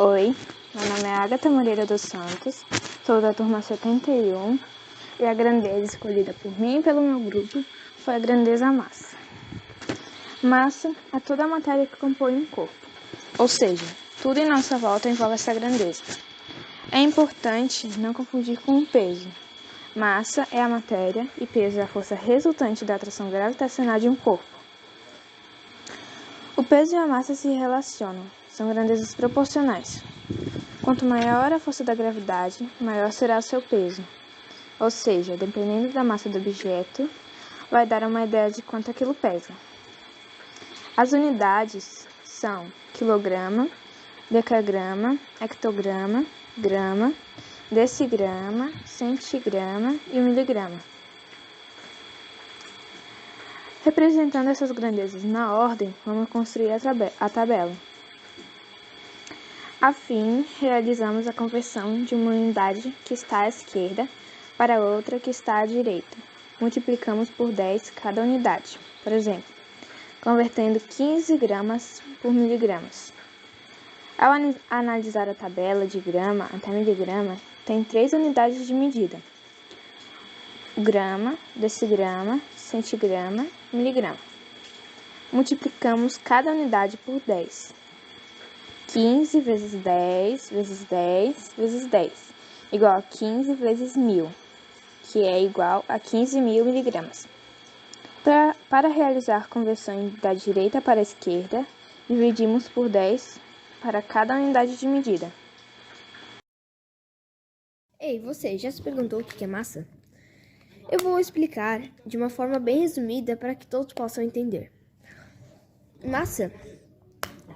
Oi, meu nome é Agatha Moreira dos Santos, sou da turma 71 e a grandeza escolhida por mim e pelo meu grupo foi a grandeza massa. Massa é toda a matéria que compõe um corpo, ou seja, tudo em nossa volta envolve essa grandeza. É importante não confundir com o peso. Massa é a matéria e peso é a força resultante da atração gravitacional de um corpo. O peso e a massa se relacionam, são grandezas proporcionais. Quanto maior a força da gravidade, maior será o seu peso. Ou seja, dependendo da massa do objeto, vai dar uma ideia de quanto aquilo pesa. As unidades são quilograma, decagrama, hectograma, grama, decigrama, centigrama e miligrama. Representando essas grandezas na ordem, vamos construir a tabela. Assim, realizamos a conversão de uma unidade que está à esquerda para outra que está à direita. Multiplicamos por 10 cada unidade. Por exemplo, convertendo 15 gramas por miligramas. Ao analisar a tabela de grama até miligrama, tem 3 unidades de medida: grama, decigrama, centigrama, miligrama. Multiplicamos cada unidade por 10. 15 vezes 10 vezes 10 vezes 10, igual a 15 vezes 1000, que é igual a 15.000 miligramas. Para realizar a conversão da direita para a esquerda, dividimos por 10 para cada unidade de medida. Ei, você já se perguntou o que é massa? Eu vou explicar de uma forma bem resumida para que todos possam entender. Massa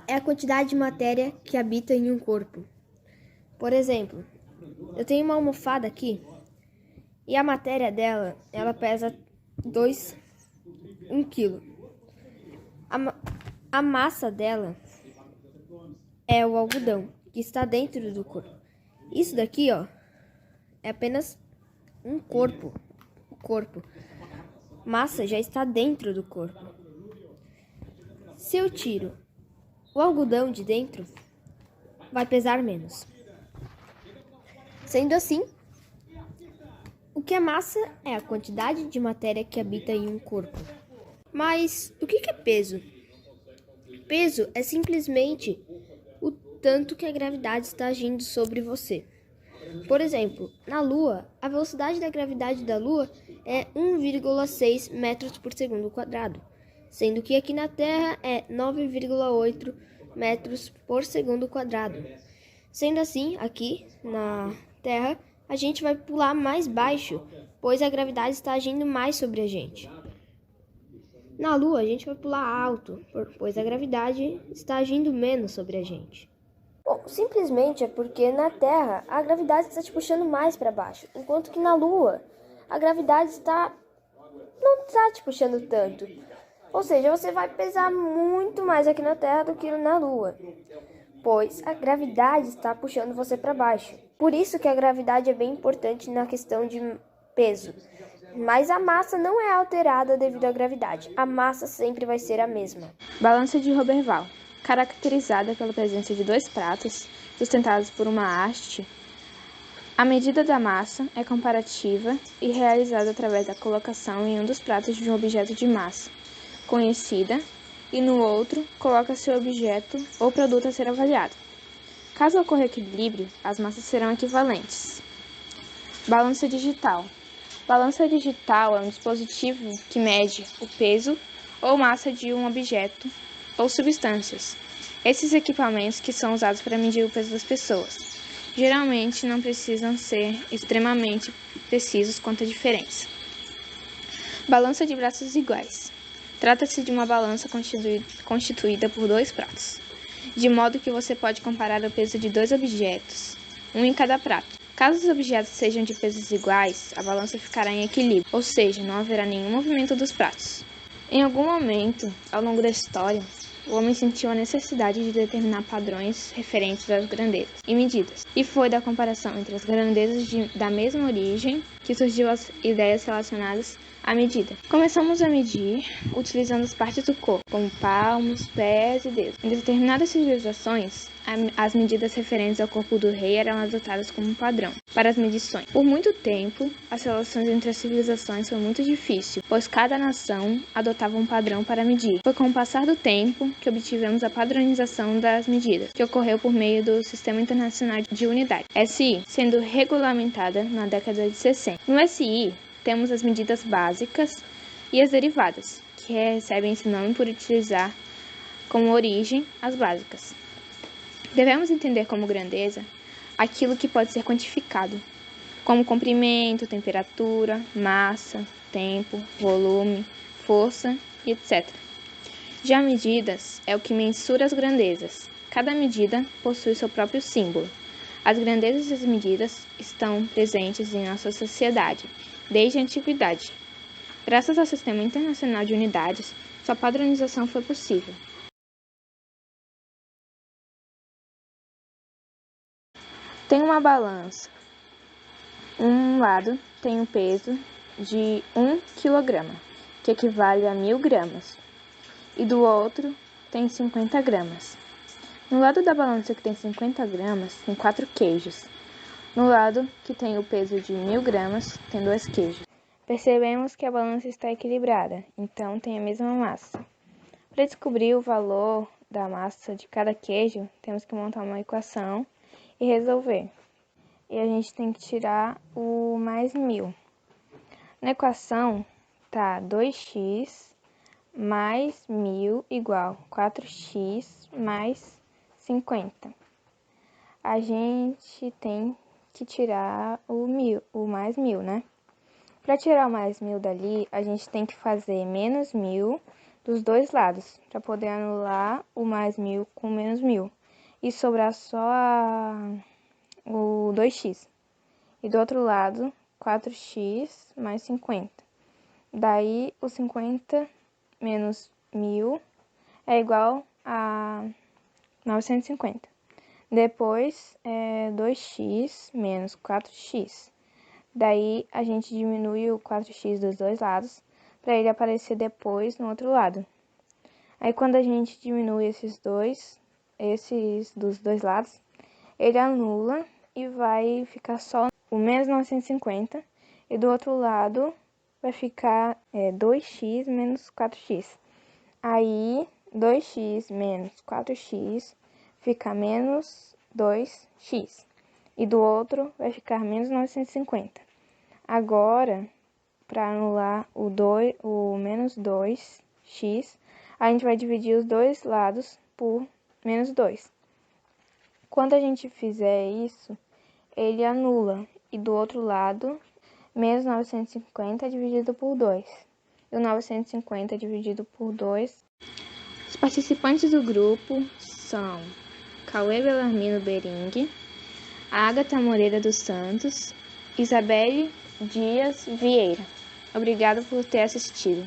é a quantidade de matéria que habita em um corpo. Por exemplo, eu tenho uma almofada aqui e a matéria dela, ela pesa 1 quilo. A massa dela é o algodão que está dentro do corpo. Isso daqui, é apenas um corpo. O corpo. Massa já está dentro do corpo. Se eu tiro o algodão de dentro, vai pesar menos. Sendo assim, o que é massa é a quantidade de matéria que habita em um corpo. Mas o que é peso? Peso é simplesmente o tanto que a gravidade está agindo sobre você. Por exemplo, na Lua, a velocidade da gravidade da Lua é 1,6 metros por segundo quadrado, sendo que aqui na Terra é 9,8 metros por segundo quadrado. Sendo assim, aqui na Terra, a gente vai pular mais baixo, pois a gravidade está agindo mais sobre a gente. Na Lua, a gente vai pular alto, pois a gravidade está agindo menos sobre a gente. Bom, simplesmente é porque na Terra a gravidade está te puxando mais para baixo, enquanto que na Lua a gravidade não está te puxando tanto. Ou seja, você vai pesar muito mais aqui na Terra do que na Lua, pois a gravidade está puxando você para baixo. Por isso que a gravidade é bem importante na questão de peso. Mas a massa não é alterada devido à gravidade. A massa sempre vai ser a mesma. Balança de Roberval, caracterizada pela presença de 2 pratos sustentados por uma haste. A medida da massa é comparativa e realizada através da colocação em um dos pratos de um objeto de massa conhecida e no outro coloca-se o objeto ou produto a ser avaliado. Caso ocorra equilíbrio, as massas serão equivalentes. Balança digital. Balança digital é um dispositivo que mede o peso ou massa de um objeto ou substâncias. Esses equipamentos que são usados para medir o peso das pessoas. Geralmente não precisam ser extremamente precisos quanto à diferença. Balança de braços iguais. Trata-se de uma balança constituída por 2 pratos, de modo que você pode comparar o peso de 2 objetos, um em cada prato. Caso os objetos sejam de pesos iguais, a balança ficará em equilíbrio, ou seja, não haverá nenhum movimento dos pratos. Em algum momento, ao longo da história, o homem sentiu a necessidade de determinar padrões referentes às grandezas e medidas, e foi da comparação entre as grandezas da mesma origem que surgiu as ideias relacionadas à medida. Começamos a medir utilizando as partes do corpo, como palmos, pés e dedos. Em determinadas civilizações, as medidas referentes ao corpo do rei eram adotadas como padrão para as medições. Por muito tempo, as relações entre as civilizações foi muito difícil, pois cada nação adotava um padrão para medir. Foi com o passar do tempo que obtivemos a padronização das medidas, que ocorreu por meio do Sistema Internacional de Unidade, SI, sendo regulamentada na década de 60. No SI, temos as medidas básicas e as derivadas, que recebem esse nome por utilizar como origem as básicas. Devemos entender como grandeza aquilo que pode ser quantificado, como comprimento, temperatura, massa, tempo, volume, força e etc. Já medidas é o que mensura as grandezas. Cada medida possui seu próprio símbolo. As grandezas e as medidas estão presentes em nossa sociedade desde a antiguidade. Graças ao Sistema Internacional de Unidades, sua padronização foi possível. Tem uma balança. Um lado tem um peso de 1 kg, que equivale a 1000 gramas, e do outro tem 50 gramas. No lado da balança que tem 50 gramas, tem 4 queijos. No lado que tem o peso de 1000 gramas, tem 2 queijos. Percebemos que a balança está equilibrada, então tem a mesma massa. Para descobrir o valor da massa de cada queijo, temos que montar uma equação e resolver. E a gente tem que tirar o mais 1000. Na equação tá 2x mais 1000 igual 4x mais 50. A gente tem que tirar o mais 1000, né? Para tirar o mais 1000 dali, a gente tem que fazer menos 1000 dos dois lados, para poder anular o mais 1000 com menos 1000. E sobrar só o 2x. E do outro lado, 4x mais 50. Daí, o 50 menos 1000 é igual a 950. Depois, 2x menos 4x. Daí, a gente diminui o 4x dos dois lados, para ele aparecer depois no outro lado. Aí, quando a gente diminui esses dos dois lados, ele anula e vai ficar só o menos 950. E do outro lado, vai ficar 2x menos 4x. Aí, 2x menos 4x fica menos 2x. E do outro vai ficar menos 950. Agora, para anular o menos 2x, a gente vai dividir os dois lados por menos 2. Quando a gente fizer isso, ele anula. E do outro lado, menos 950 dividido por 2. E o 950 dividido por 2. Os participantes do grupo são Cauê Belarmino Bering, Ágata Moreira dos Santos, Isabelle Dias Vieira. Obrigado por ter assistido.